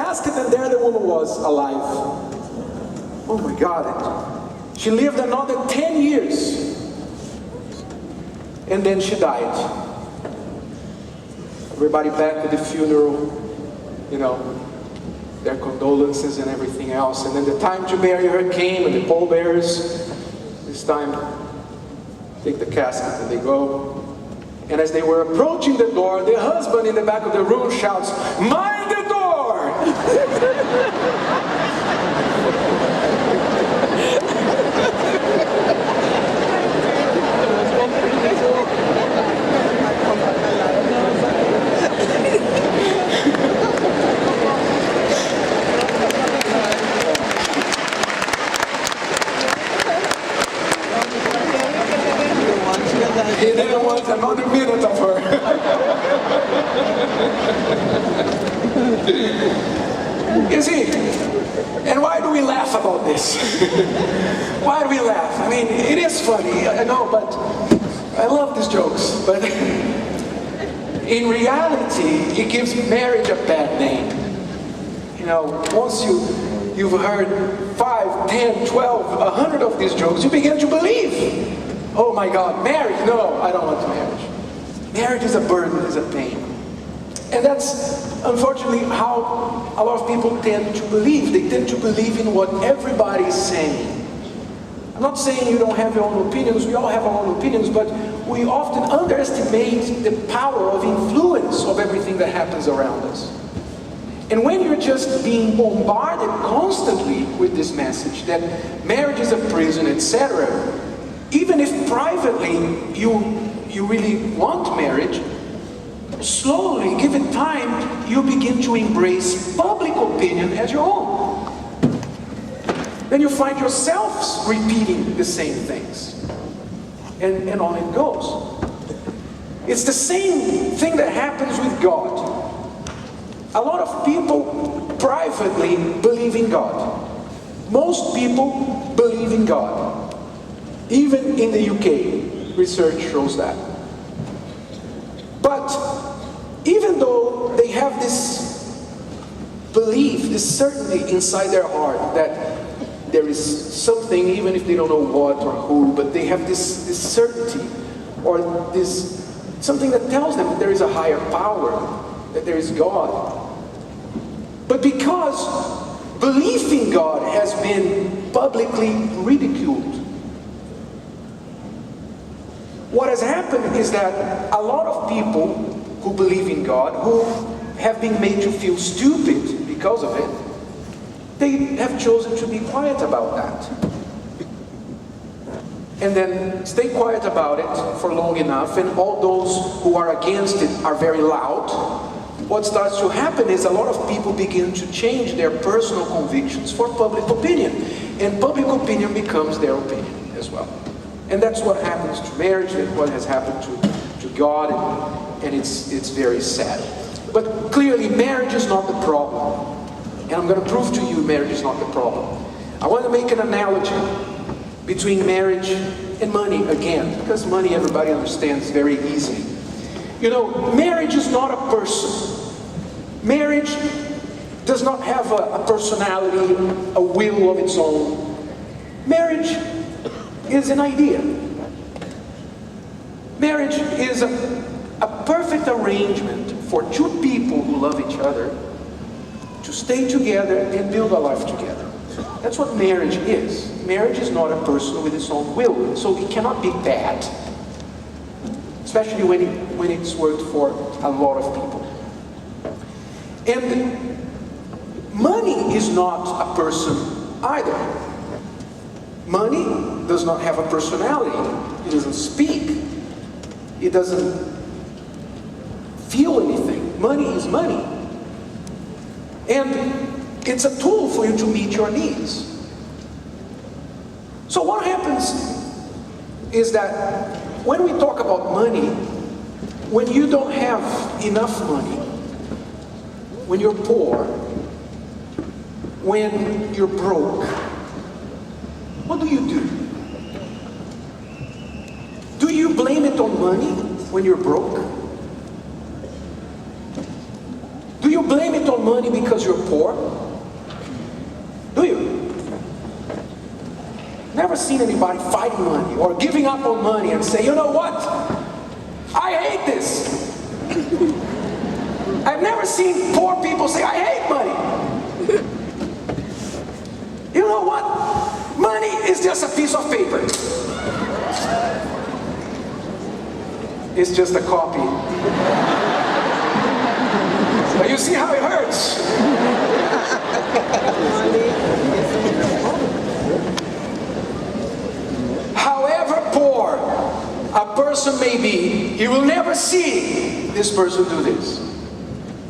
casket, and there the woman was alive. Oh my God. She lived another 10 years. And then she died. Everybody back at the funeral, you know, their condolences and everything else. And then the time to bury her came, and the pallbearers, this time, take the casket and they go. And as they were approaching the door, the husband in the back of the room shouts, "Mind the door!" He didn't want another minute of her. You see, and why do we laugh about this? Why do we laugh? I mean, it is funny, I know, but I love these jokes. But in reality, it gives marriage a bad name. You know, once you've heard 5, 10, 12, 100 of these jokes, you begin to believe. Oh my God, marriage? No, I don't want marriage. Marriage is a burden, is a pain. And that's unfortunately how a lot of people tend to believe. They tend to believe in what everybody is saying. I'm not saying you don't have your own opinions, we all have our own opinions, but we often underestimate the power of influence of everything that happens around us. And when you're just being bombarded constantly with this message that marriage is a prison, etc., even if privately you really want marriage, slowly, given time, you begin to embrace public opinion as your own. Then you find yourselves repeating the same things. And on it goes. It's the same thing that happens with God. A lot of people privately believe in God. Most people believe in God. Even in the UK, research shows that. But even though they have this belief, this certainty inside their heart that there is something, even if they don't know what or who, but they have this certainty or this something that tells them that there is a higher power, that there is God. But because belief in God has been publicly ridiculed, what has happened is that a lot of people who believe in God, who have been made to feel stupid because of it, they have chosen to be quiet about that. And then stay quiet about it for long enough, and all those who are against it are very loud. What starts to happen is a lot of people begin to change their personal convictions for public opinion. And public opinion becomes their opinion as well. And that's what happens to marriage, and what has happened to God, and it's very sad. But clearly, marriage is not the problem. And I'm going to prove to you marriage is not the problem. I want to make an analogy between marriage and money again, because money everybody understands very easily. You know, marriage is not a person. Marriage does not have a personality, a will of its own. Marriage is an idea. Marriage is a perfect arrangement for two people who love each other to stay together and build a life together. That's what marriage is. Marriage is not a person with its own will, so it cannot be bad. Especially when it's worked for a lot of people. And money is not a person either. Money does not have a personality. It doesn't speak. It doesn't feel anything. Money is money. And it's a tool for you to meet your needs. So what happens is that when we talk about money, when you don't have enough money, when you're poor, when you're broke, what do? Do you blame it on money when you're broke? Do you blame it on money because you're poor? Do you? Never seen anybody fighting money or giving up on money and say, you know what? I hate this. I've never seen poor people say, I hate money. You know what? Money is just a piece of paper. It's just a copy. But you see how it hurts. However poor a person may be, you will never see this person do this.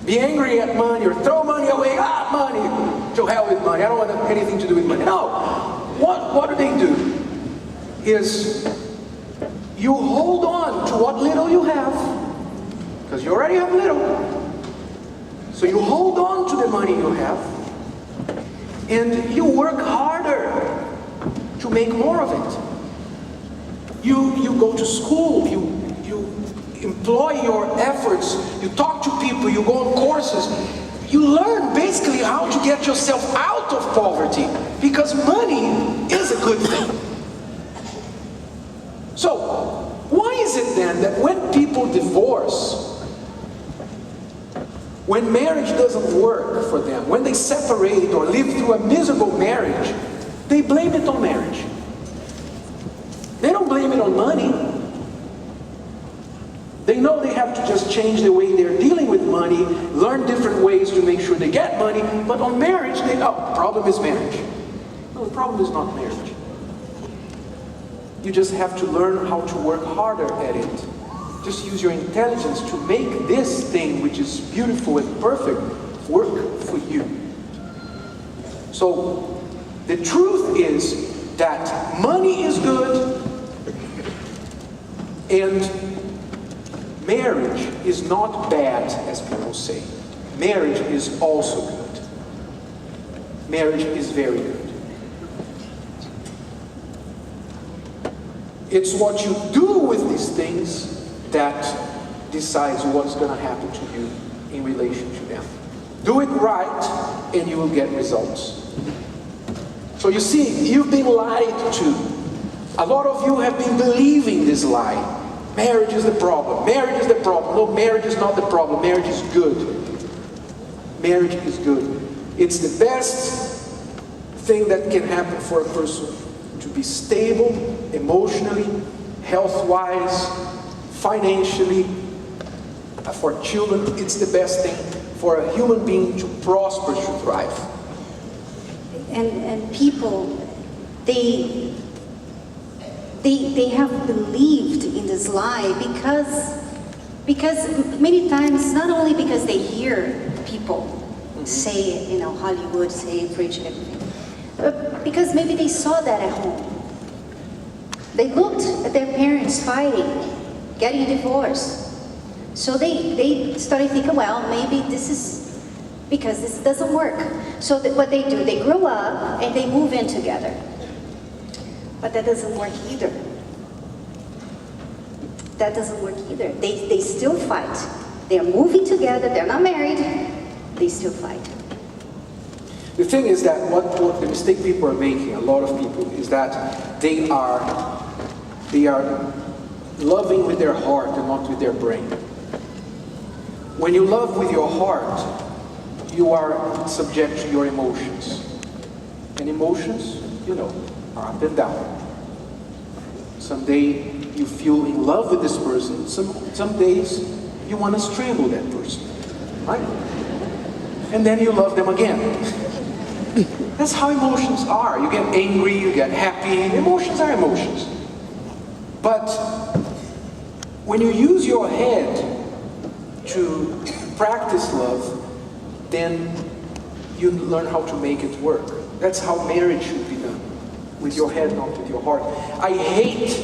Be angry at money or throw money away. Money. To hell with money. I don't want anything to do with money. No. What do they do? Is you hold on to what little you have. Because you already have little. So you hold on to the money you have. And you work harder to make more of it. You go to school. You employ your efforts, you talk to people, you go on courses, you learn basically how to get yourself out of poverty, because money is a good thing. So, why is it then that when people divorce, when marriage doesn't work for them, when they separate or live through a miserable marriage, they blame it on marriage? They don't blame it on money. They know they have to just change the way they're dealing with money, learn different ways to make sure they get money, but on marriage, the problem is marriage. No, the problem is not marriage. You just have to learn how to work harder at it. Just use your intelligence to make this thing, which is beautiful and perfect, work for you. So, the truth is that money is good, and marriage is not bad, as people say. Marriage is also good. Marriage is very good. It's what you do with these things that decides what's going to happen to you in relation to them. Do it right, and you will get results. So you see, you've been lied to. A lot of you have been believing this lie. Marriage is the problem. Marriage is the problem. No, marriage is not the problem. Marriage is good. Marriage is good. It's the best thing that can happen for a person to be stable, emotionally, health-wise, financially, for children. It's the best thing for a human being to prosper, to thrive. And people, they have believed in this lie because many times, not only because they hear people say it, Hollywood, say it, preach it, everything, but because maybe they saw that at home. They looked at their parents fighting, getting a divorce. So they started thinking, well, maybe this is because this doesn't work. So what they do, they grow up and they move in together. But that doesn't work either. That doesn't work either. They still fight. They're moving together, they're not married, they still fight. The thing is that what the mistake people are making, a lot of people, is that they are loving with their heart and not with their brain. When you love with your heart, you are subject to your emotions. And emotions, are up and down. Someday you feel in love with this person. Some days you want to strangle that person, right? And then you love them again. That's how emotions are. You get angry, you get happy. Emotions are emotions. But when you use your head to practice love, then you learn how to make it work. That's how marriage should be done. With your head, not with your heart. I hate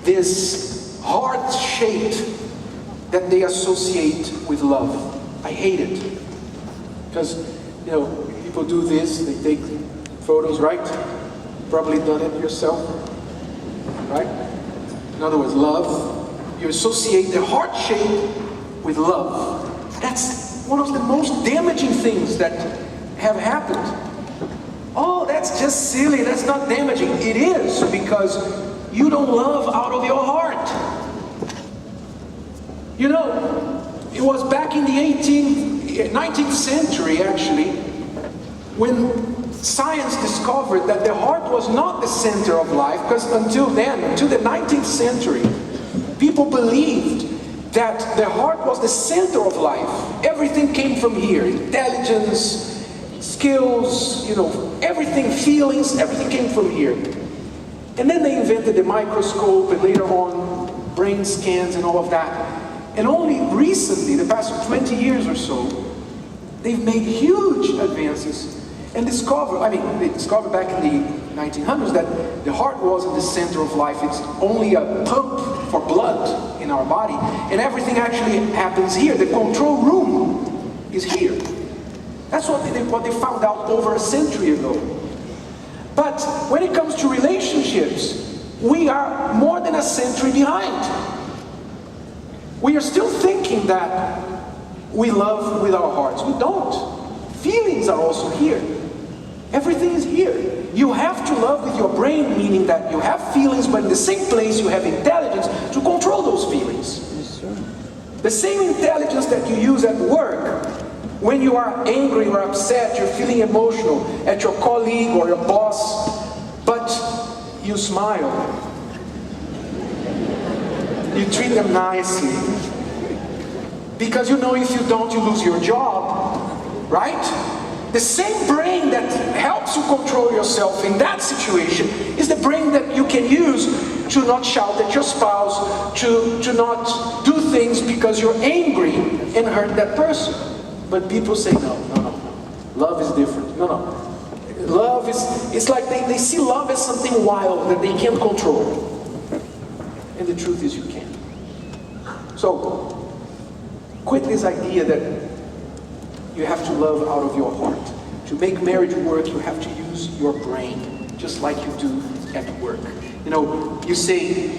this heart shape that they associate with love. I hate it. Because, people do this, they take photos, right? Probably done it yourself, right? In other words, love. You associate the heart shape with love. That's one of the most damaging things that have happened. Oh, that's just silly, that's not damaging. It is, because you don't love out of your heart. You know, it was back in the 19th century, actually, when science discovered that the heart was not the center of life, because until then, until the 19th century, people believed that the heart was the center of life. Everything came from here. Intelligence, skills, you know, everything, feelings, everything came from here. And then they invented the microscope, and later on, brain scans and all of that. And only recently, the past 20 years or so, they've made huge advances and they discovered back in the 1900s that the heart wasn't the center of life. It's only a pump for blood in our body, and everything actually happens here. The control room is here. That's what they found out over a century ago. But when it comes to relationships, we are more than a century behind. We are still thinking that we love with our hearts. We don't. Feelings are also here. Everything is here. You have to love with your brain, meaning that you have feelings, but in the same place you have intelligence to control those feelings. Yes, sir. The same intelligence that you use at work, when you are angry or upset, you're feeling emotional at your colleague or your boss, but you smile. You treat them nicely. Because you know if you don't, you lose your job, right? The same brain that helps you control yourself in that situation is the brain that you can use to not shout at your spouse, to not do things because you're angry and hurt that person. But people say, no. Love is different. No. Love is, it's like they see love as something wild that they can't control. And the truth is you can. So, quit this idea that you have to love out of your heart. To make marriage work, you have to use your brain, just like you do at work. You know, you say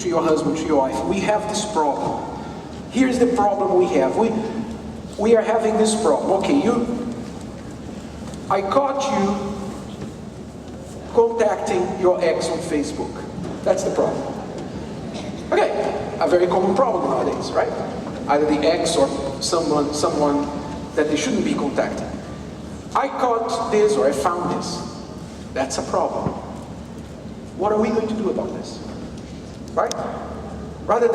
to your husband, to your wife, we have this problem. Here's the problem we have. We are having this problem. Okay, I caught you contacting your ex on Facebook. That's the problem. Okay, a very common problem nowadays, right? Either the ex or someone that they shouldn't be contacting. I caught this or I found this. That's a problem. What are we going to do about this? Right? Rather than